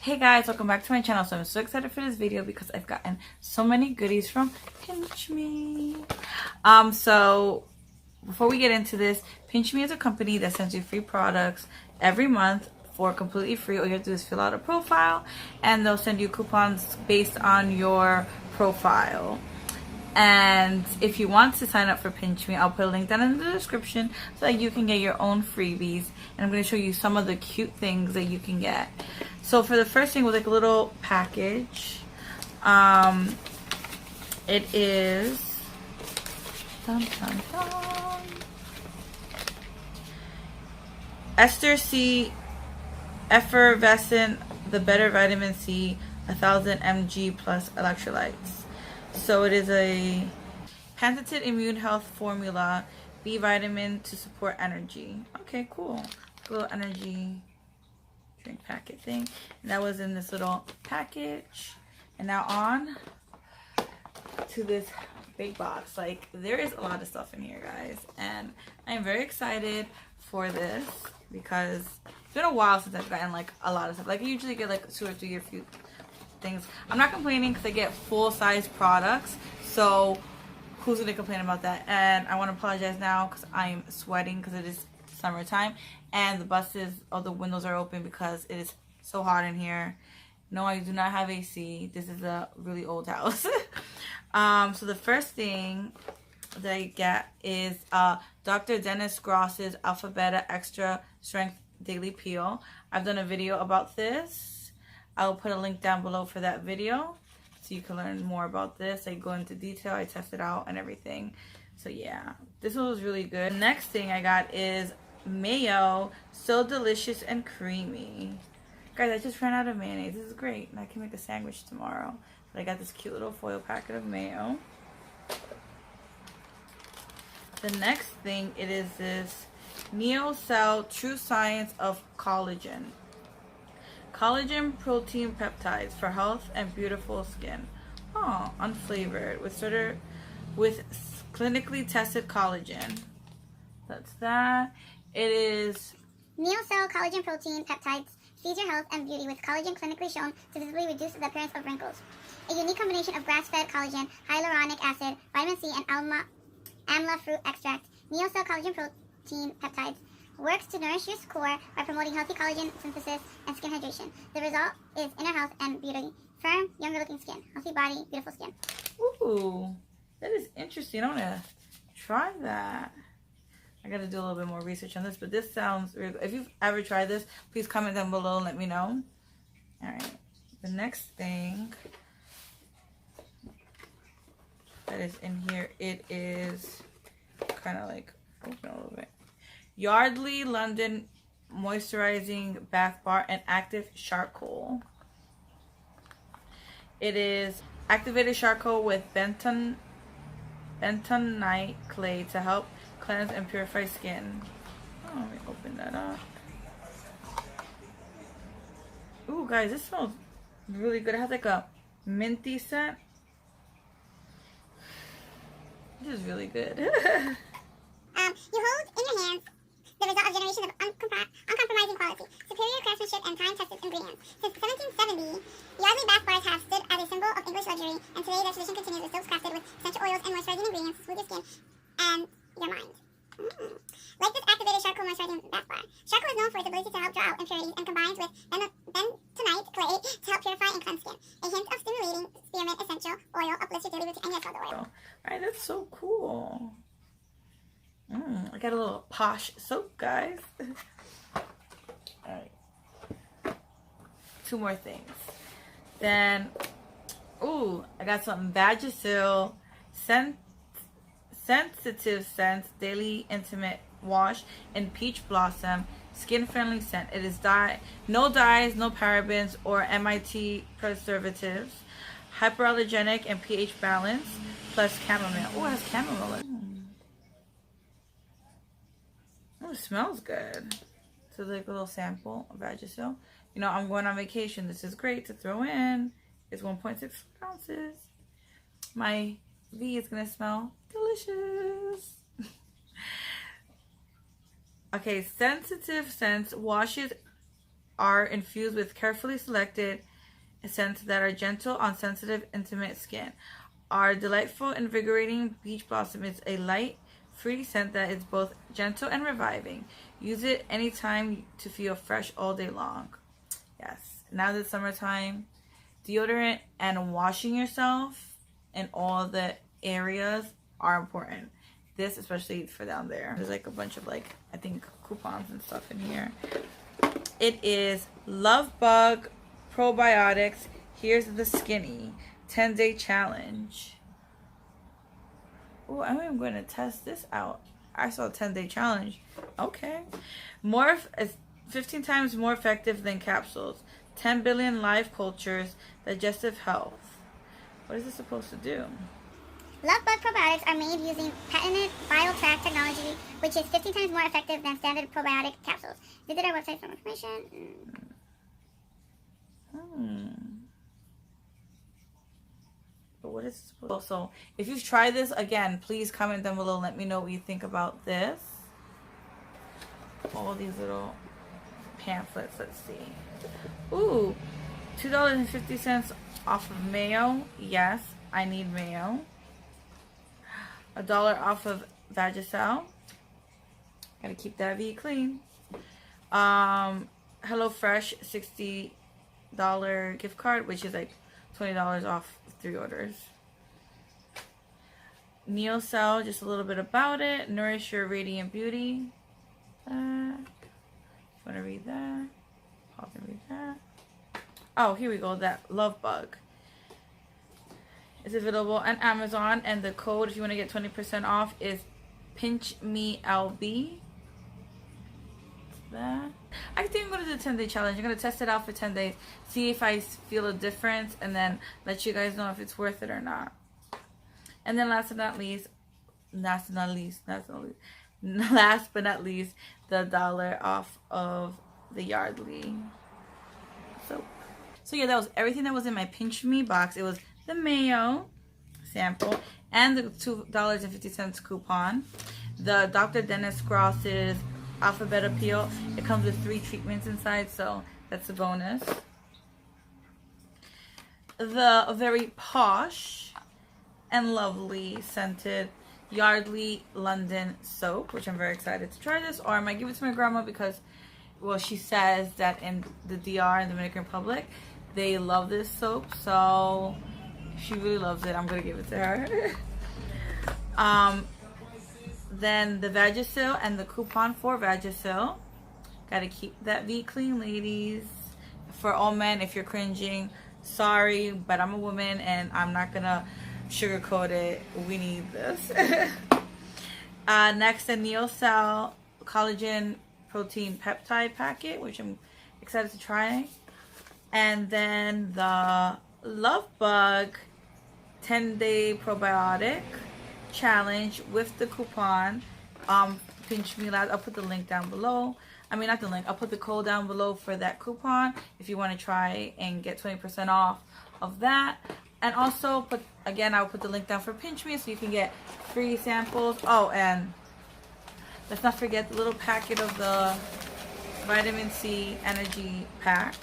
Hey guys, welcome back to my channel. So I'm so excited for this video because I've gotten so many goodies from Pinchme. So before we get into this, Pinchme is a company that sends you free products every month for completely free. All you have to do is fill out a profile and they'll send you coupons based on your profile. And if you want to sign up for Pinchme, I'll put a link down in the description so that you can get your own freebies. And I'm going to show you some of the cute things that you can get. So for the first thing was like a little package. It is dun, dun, dun, Ester C effervescent, the better vitamin C, 1000 mg plus electrolytes. So it is a patented immune health formula, B vitamin to support energy. Okay, cool. A little energy drink packet thing. And that was in this little package. And now on to this big box. Like, there is a lot of stuff in here, guys. And I'm very excited for this because it's been a while since I've gotten like a lot of stuff. Like, I usually get like 2 or 3 or few things. I'm not complaining because I get full-size products, so who's gonna complain about that? And I want to apologize now because I'm sweating because it is summertime and the buses, all the windows are open because it is so hot in here. No, I do not have AC. This is a really old house. So the first thing that I get is Dr. Dennis Gross's Alpha Beta Extra Strength Daily Peel. I've done a video about this. I'll put a link down below for that video so you can learn more about this. I go into detail, I test it out and everything. So yeah, this one was really good. Next thing I got is mayo, so delicious and creamy. Guys, I just ran out of mayonnaise. This is great. And I can make a sandwich tomorrow. But I got this cute little foil packet of mayo. The next thing, it is this Neocell True Science of Collagen. Collagen protein peptides for health and beautiful skin. Oh, unflavored with clinically tested collagen. That's that. It is Neocell collagen protein peptides feeds your health and beauty with collagen clinically shown to visibly reduce the appearance of wrinkles. A unique combination of grass-fed collagen, hyaluronic acid, vitamin C, and amla fruit extract. Neocell collagen protein peptides works to nourish your core by promoting healthy collagen synthesis and skin hydration. The result is inner health and beauty. Firm, younger looking skin. Healthy body, beautiful skin. Ooh, that is interesting. I want to try that. I got to do a little bit more research on this, but this sounds really good. If you've ever tried this, please comment down below and let me know. Alright, the next thing that is in here, it is kind of like open a little bit. Yardley London Moisturizing Bath Bar and Active Charcoal. It is activated charcoal with bentonite clay to help cleanse and purify skin. Oh, let me open that up. Ooh, guys, this smells really good. It has like a minty scent. This is really good. You hold in your hands the result of generations of uncompromising quality, superior craftsmanship, and time-tested ingredients. Since 1770, Yardley bath bars have stood as a symbol of English luxury, and today their tradition continues with soaps crafted with essential oils and moisturizing ingredients to smooth your skin and your mind. Like this activated charcoal moisturizing bath bar, charcoal is known for its ability to help draw out impurities and combines with bentonite clay to help purify and cleanse skin. A hint of stimulating spearmint essential oil uplifts your daily routine, and yes, all the oil. Alright, that's so cool. I got a little posh soap, guys. Alright. 2 more things. Then, ooh, I got some Vagasil Sensitive Scents Daily Intimate Wash in Peach Blossom Skin Friendly Scent. It is no dyes, no parabens or MIT preservatives. Hyperallergenic and pH balance plus chamomile. Oh, it has chamomile in it. Oh, it smells good. So like a little sample of Vagasil. You know, I'm going on vacation. This is great to throw in. It's 1.6 ounces. My V is going to smell delicious. Okay, Sensitive Scents washes are infused with carefully selected scents that are gentle on sensitive, intimate skin. Our delightful, invigorating Beach Blossom is a light, free scent that is both gentle and reviving. Use it anytime to feel fresh all day long. Yes, now that it's summertime, deodorant and washing yourself in all the areas are important. This especially for down there. There's like a bunch of like, I think, coupons and stuff in here. It is Love Bug Probiotics. Here's the Skinny 10-day challenge. Oh, I'm going to test this out. I saw a 10-day challenge. Okay. It's 15 times more effective than capsules. 10 billion live cultures. Digestive health. What is this supposed to do? Love Bug probiotics are made using patented BioTrack technology, which is 15 times more effective than standard probiotic capsules. Visit our website for more information. But what is this supposed to... So, if you've tried this, again, please comment down below. Let me know what you think about this. All these little pamphlets. Let's see. Ooh, $2.50 off of mayo. Yes, I need mayo. $1 off of Vagasil. Gotta keep that V clean. HelloFresh $60 gift card, which is like $20 off 3 orders. Neocell, just a little bit about it. Nourish your radiant beauty. Want to read that? Pause and read that. Oh, here we go. That Love Bug. It's available on Amazon, and the code if you want to get 20% off is PinchmeLB. That. I think I'm going to do the 10-day challenge. I'm going to test it out for 10 days, see if I feel a difference, and then let you guys know if it's worth it or not. And then last but not least, the $1 off of the Yardley soap. So yeah, that was everything that was in my Pinchme box. It was the mayo sample and the $2.50 coupon. The Dr. Dennis Gross's alphabet appeal. It comes with 3 treatments inside, so that's a bonus. The very posh and lovely scented Yardley London soap, which I'm very excited to try this. Or I might give it to my grandma because, well, she says that in the DR, in the Dominican Republic, they love this soap, so she really loves it. I'm gonna give it to her. Then the Vagasil and the coupon for Vagasil. Gotta keep that V clean, ladies. For all men, if you're cringing, sorry, but I'm a woman and I'm not gonna sugarcoat it. We need this. Next, the Neocell collagen protein peptide packet, which I'm excited to try. And then the Love Bug 10-day probiotic challenge with the coupon PinchmeLB. I'll put the link down below. I mean, not the link. I'll put the code down below for that coupon if you want to try and get 20% off of that. And also, I'll put the link down for Pinchme so you can get free samples. Oh, and let's not forget the little packet of the vitamin C energy pack.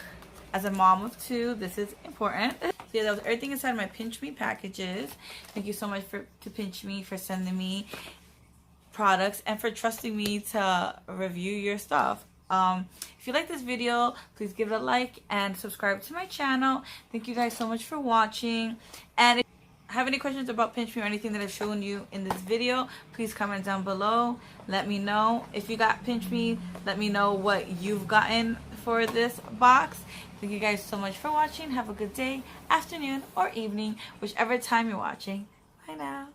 As a mom of 2, this is important. So yeah, that was everything inside my Pinchme packages. Thank you so much to Pinchme for sending me products and for trusting me to review your stuff. If you like this video, please give it a like and subscribe to my channel. Thank you guys so much for watching. And if you have any questions about Pinchme or anything that I've shown you in this video, please comment down below. Let me know. If you got Pinchme, let me know what you've gotten for this box. Thank you guys so much for watching. Have a good day, afternoon, or evening, whichever time you're watching. Bye now.